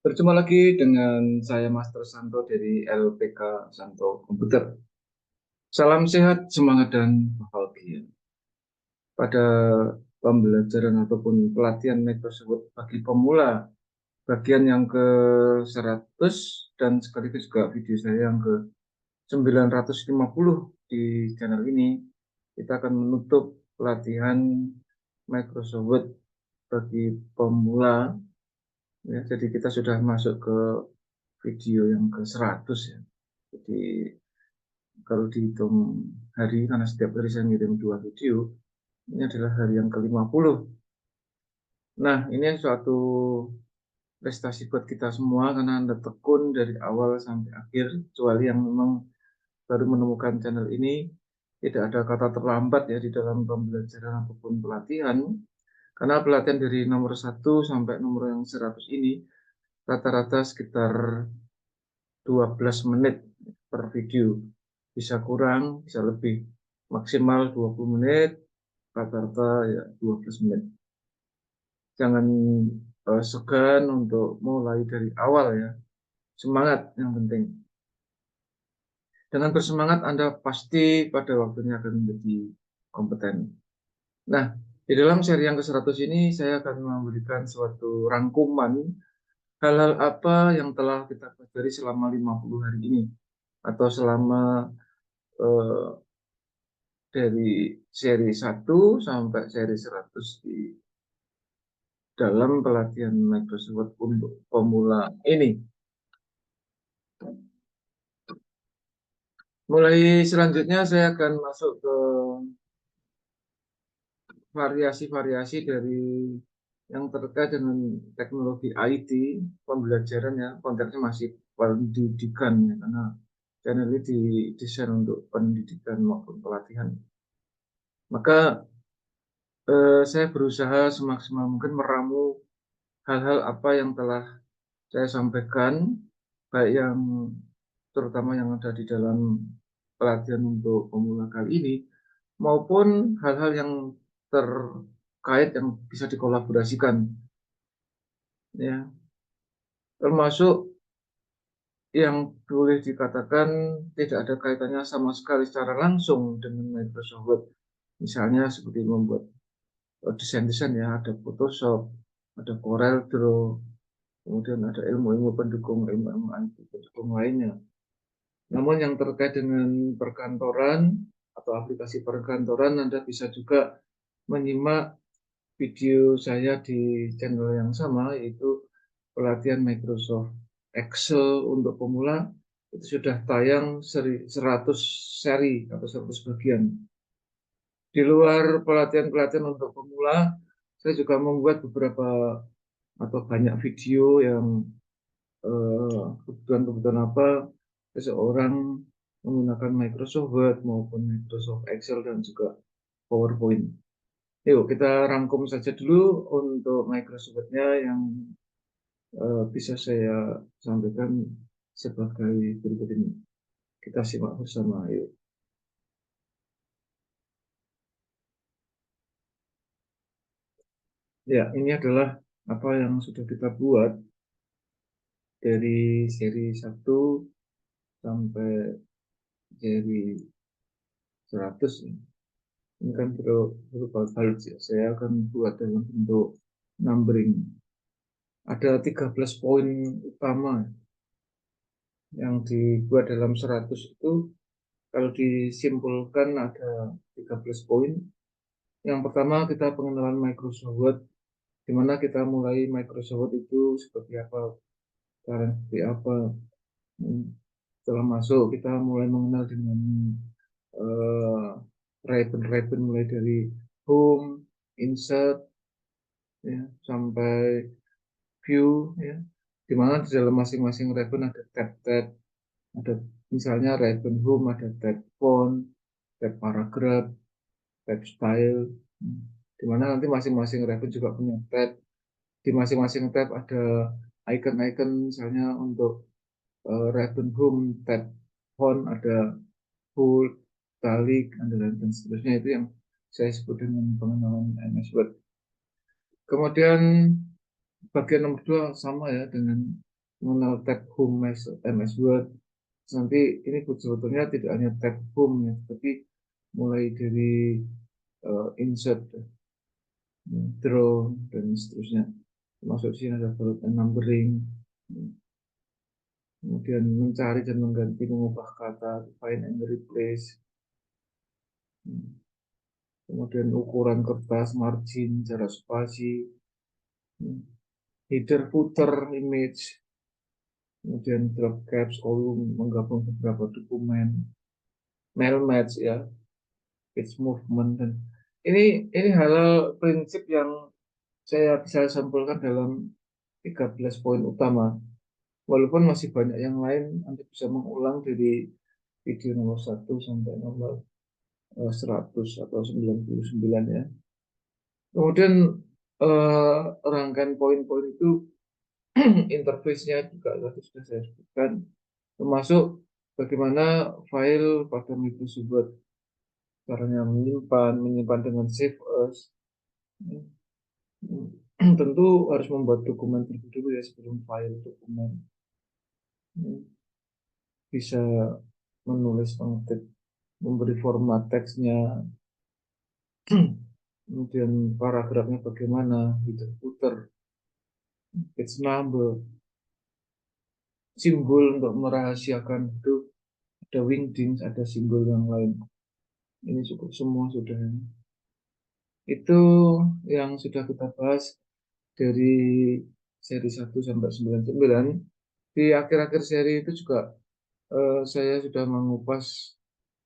Berjumpa lagi dengan saya Master Santo dari LPK Santo Komputer. Salam sehat, semangat, dan bahagia. Pada pembelajaran ataupun pelatihan Microsoft bagi pemula, bagian yang ke-100 dan sekaligus juga video saya yang ke-950 di channel ini, kita akan menutup pelatihan Microsoft bagi pemula. Ya, jadi kita sudah masuk ke video yang ke-100 ya. Jadi kalau dihitung hari, karena setiap hari saya ngirim 2 video, ini adalah hari yang ke-50. Nah, ini suatu prestasi buat kita semua karena Anda tekun dari awal sampai akhir, kecuali yang memang baru menemukan channel ini. Tidak ada kata terlambat ya di dalam pembelajaran ataupun pelatihan, karena pelatihan dari nomor 1 sampai nomor yang 100 ini rata-rata sekitar 12 menit per video. Bisa kurang, bisa lebih. Maksimal 20 menit, rata-rata ya 12 menit. Jangan segan untuk mulai dari awal ya. Semangat yang penting. Dengan bersemangat Anda pasti pada waktunya akan menjadi kompeten. Nah, di dalam seri yang ke-100 ini saya akan memberikan suatu rangkuman hal-hal apa yang telah kita pelajari selama 50 hari ini atau selama eh, dari seri 1 sampai seri 100 di dalam pelatihan Microsoft untuk pemula ini. Mulai selanjutnya saya akan masuk ke variasi-variasi dari yang terkait dengan teknologi IT, pembelajaran ya, konteksnya masih pendidikan ya, karena channel ini didesain untuk pendidikan maupun pelatihan. Maka saya berusaha semaksimal mungkin meramu hal-hal apa yang telah saya sampaikan, baik yang terutama yang ada di dalam pelatihan untuk pemula kali ini, maupun hal-hal yang terkait yang bisa dikolaborasikan, ya, termasuk yang boleh dikatakan tidak ada kaitannya sama sekali secara langsung dengan Microsoft. Misalnya seperti membuat desain-desain ya, ada Photoshop, ada Corel Draw, kemudian ada ilmu-ilmu pendukung, ilmu-ilmu pendukung lainnya. Namun yang terkait dengan perkantoran atau aplikasi perkantoran, Anda bisa juga menyimak video saya di channel yang sama, yaitu pelatihan Microsoft Excel untuk pemula. Itu sudah tayang 100 seri atau 100 bagian. Di luar pelatihan-pelatihan untuk pemula, saya juga membuat beberapa atau banyak video yang kebutuhan-kebutuhan apa seseorang menggunakan Microsoft Word maupun Microsoft Excel dan juga PowerPoint. Yuk kita rangkum saja dulu untuk Microsoft-nya yang bisa saya sampaikan sebagai berikut ini. Kita simak bersama. Yuk. Ya, ini adalah apa yang sudah kita buat dari seri 1 sampai seri 100. Ini kan berupa files ya. Saya akan buat dalam bentuk numbering. Ada 13 poin utama yang dibuat dalam 100 itu. Kalau disimpulkan ada 13 poin. Yang pertama kita pengenalan Microsoft Word, di mana kita mulai Microsoft Word itu seperti apa, cara seperti apa. Setelah masuk kita mulai mengenal dengan uh, ribbon mulai dari home, insert, ya, sampai view, ya, di mana di dalam masing-masing ribbon ada tab-tab, ada misalnya ribbon home, ada tab font, tab paragraph, tab style, di mana nanti masing-masing ribbon juga punya tab. Di masing-masing tab ada icon-icon, misalnya untuk ribbon home, tab font ada bold, italic, underline, dan seterusnya. Itu yang saya sebut dengan pengenalan MS Word. Kemudian bagian nomor 2 sama ya dengan mengenal tab home MS Word. Nanti ini sebetulnya tidak hanya tab home ya, tapi mulai dari insert, draw, dan seterusnya. Termasuk sini ada bullet and numbering, kemudian mencari dan mengganti, mengubah kata, find and replace, kemudian ukuran kertas, margin, jarak spasi, header, footer, image, kemudian drop caps, kolom, menggabung beberapa dokumen, mail match ya, page movement, dan ini hal prinsip yang saya bisa sampulkan dalam 13 poin utama. Walaupun masih banyak yang lain, Anda bisa mengulang dari video nomor 1 sampai nomor 100 atau 99 ya. Kemudian rangkaian poin-poin itu interface-nya juga tadi sudah saya sebutkan, termasuk bagaimana file pada Microsoft Word, caranya menyimpan dengan save as. Tentu harus membuat dokumen terlebih dulu ya sebelum file dokumen. Bisa menulis, mengetik, memberi format teksnya, kemudian paragrafnya bagaimana, header, footer, page number, simbol untuk merahasiakan itu, ada wingdings, ada simbol yang lain. Ini cukup semua sudah. Itu yang sudah kita bahas dari seri 1 sampai 99. Di akhir-akhir seri itu juga saya sudah mengupas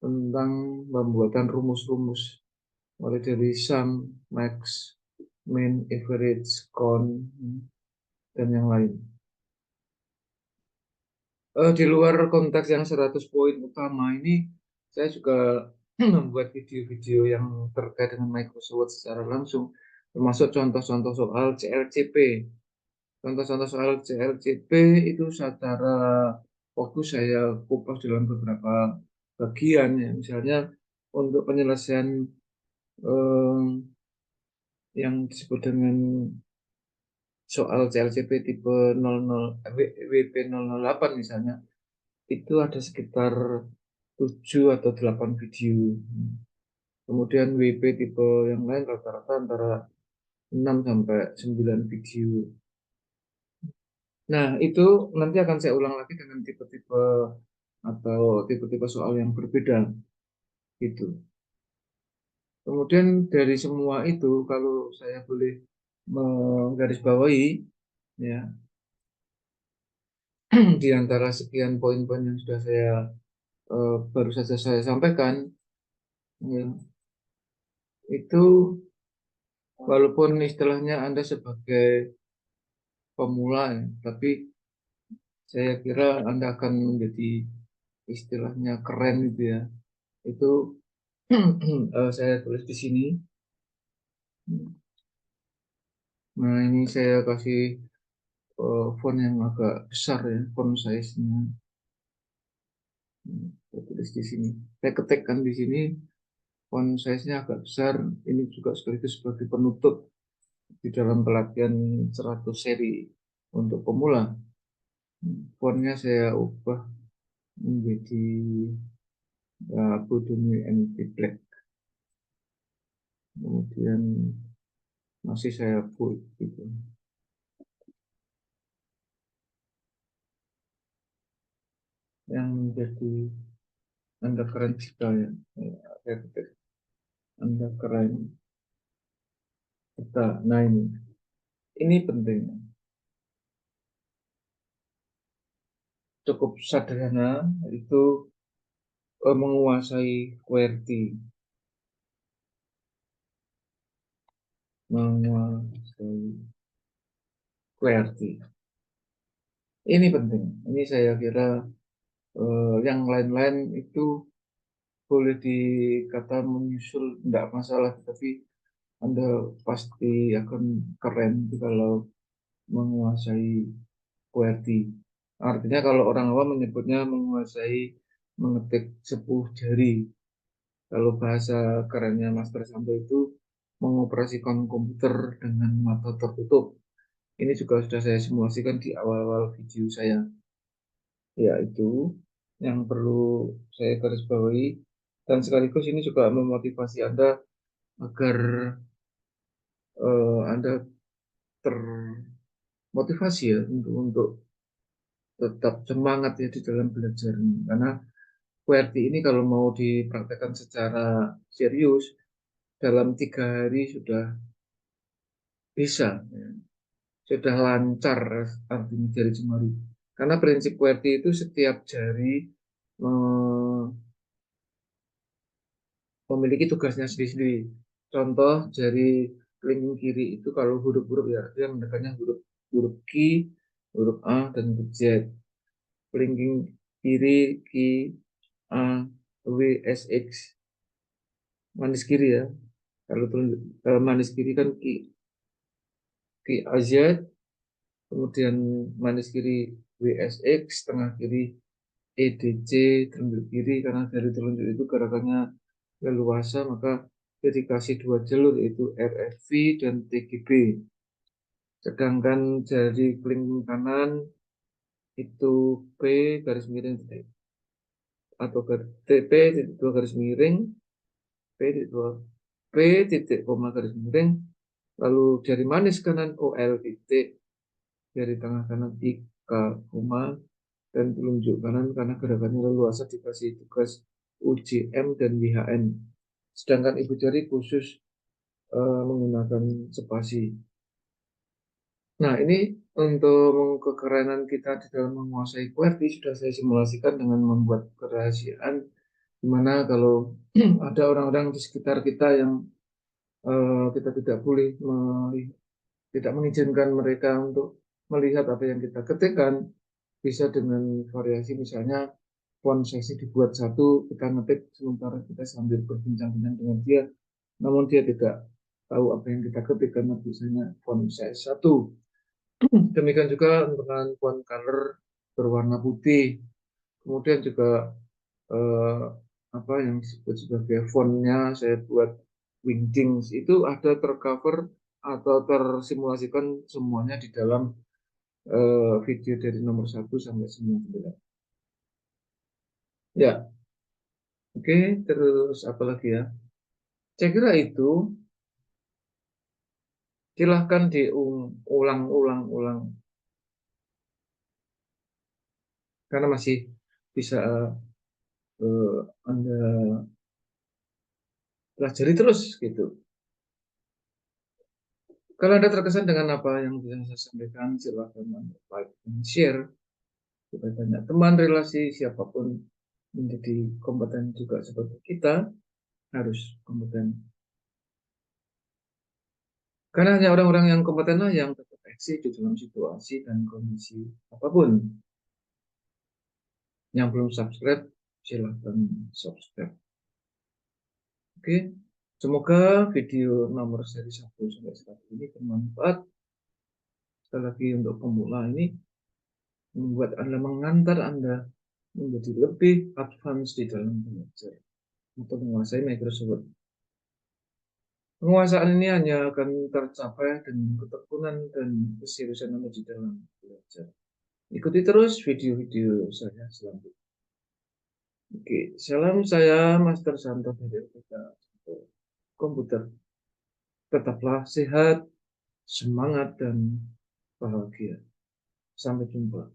tentang pembuatan rumus-rumus, mulai dari sum, max, min, average, count, dan yang lain. Di luar konteks yang 100 poin utama ini, saya juga membuat video-video yang terkait dengan Microsoft Word secara langsung, termasuk contoh-contoh soal CLCP. Contoh-contoh soal CLCP itu secara fokus saya kupas dalam beberapa bagian ya. Misalnya untuk penyelesaian eh, yang disebut dengan soal CLCP tipe 00 WP008 misalnya, itu ada sekitar 7 atau 8 video. Kemudian WP tipe yang lain rata-rata antara 6 sampai 9 video. Nah, itu nanti akan saya ulang lagi dengan tipe-tipe atau tipe-tipe soal yang berbeda gitu. Kemudian dari semua itu, kalau saya boleh menggarisbawahi ya, di antara sekian poin-poin yang sudah saya baru saja saya sampaikan ya, itu walaupun istilahnya Anda sebagai pemula ya, tapi saya kira Anda akan menjadi istilahnya keren gitu ya. Itu saya tulis di sini. Nah, ini saya kasih font yang agak besar ya, font size-nya. Saya tulis di sini. Saya ketikkan di sini, font size-nya agak besar. Ini juga sekaligus sebagai penutup di dalam pelatihan 100 seri untuk pemula. Fontnya saya ubah menjadi Bodoni NT Black. Kemudian masih saya bold gitu. Yang menjadi Anda keren juga ya. Saya ketik Anda keren. Kita, nah ini penting. Cukup sederhana, itu menguasai QWERTY. Menguasai QWERTY. Ini penting. Ini saya kira yang lain-lain itu boleh dikata menyusul, tidak masalah. Tapi Anda pasti akan keren kalau menguasai QWERTY. Artinya kalau orang awam menyebutnya menguasai mengetik 10 jari. Kalau bahasa kerennya Master Sampo itu mengoperasikan komputer dengan mata tertutup. Ini juga sudah saya simulasikan di awal-awal video saya, yaitu yang perlu saya garis bawahi, dan sekaligus ini juga memotivasi Anda agar Anda termotivasi ya untuk tetap semangat ya di dalam belajar ini. Karena QWERTY ini kalau mau dipraktekkan secara serius dalam 3 hari sudah bisa, ya. Sudah lancar artinya jari jemari. Karena prinsip QWERTY itu setiap jari memiliki tugasnya sendiri-sendiri. Contoh jari kelingking kiri itu kalau huruf-huruf ya dia menggunakannya huruf huruf Q, huruf A, dan huruf Z. Kelingking kiri Q, A, W, S, X. Manis kiri ya. Kalau manis kiri kan Q, A, Z. Kemudian manis kiri WSX, tengah kiri EDC, telunjuk kiri, karena dari telunjuk itu gerakannya leluasa, maka dia dikasih 2 jalur yaitu RFV dan TGB. Sedangkan jari kelingking kanan itu P garis miring atau TP titik 2 garis miring, P titik 2 P titik koma garis miring, lalu jari manis kanan OL titik, jari tengah kanan IK koma, dan telunjuk kanan karena gerakannya leluasa dikasih tugas UJM dan WHN. Sedangkan ibu jari khusus menggunakan spasi. Nah, ini untuk kekerenan kita di dalam menguasai QWERTY sudah saya simulasikan dengan membuat kerahasiaan, dimana kalau ada orang-orang di sekitar kita yang kita tidak boleh tidak mengizinkan mereka untuk melihat apa yang kita ketikkan, bisa dengan variasi misalnya font sesi dibuat satu, kita ngetik sementara kita sambil berbincang-bincang dengan dia, namun dia tidak tahu apa yang kita ketik karena biasanya font size 1. Demikian juga dengan font color berwarna putih. Kemudian juga eh, apa yang disebut sebagai fontnya saya buat Wingdings itu ada tercover atau tersimulasikan semuanya di dalam video dari nomor 1 sampai 9. Ya, oke, terus apa lagi ya? Saya kira itu silahkan diulang-ulang-ulang karena masih bisa Anda pelajari terus gitu. Kalau Anda terkesan dengan apa yang bisa saya sampaikan, silahkan Anda like dan share supaya banyak teman, relasi, siapapun menjadi kompeten juga seperti kita harus kompeten. Karena hanya orang-orang yang kompetenlah yang tetap eksis di dalam situasi dan kondisi apapun. Yang belum subscribe, silahkan subscribe. Oke, semoga video nomor seri 1 sampai 1 ini bermanfaat. Sekali lagi untuk pemula ini, membuat Anda mengantar Anda menjadi lebih advance di dalam belajar untuk menguasai Microsoft. Penguasaan ini hanya akan tercapai dengan ketekunan dan keseriusan Anda di dalam belajar. Ikuti terus video-video saya selanjutnya. Oke, salam saya Master Santo dari LPK Komputer. Tetaplah sehat, semangat, dan bahagia. Sampai jumpa.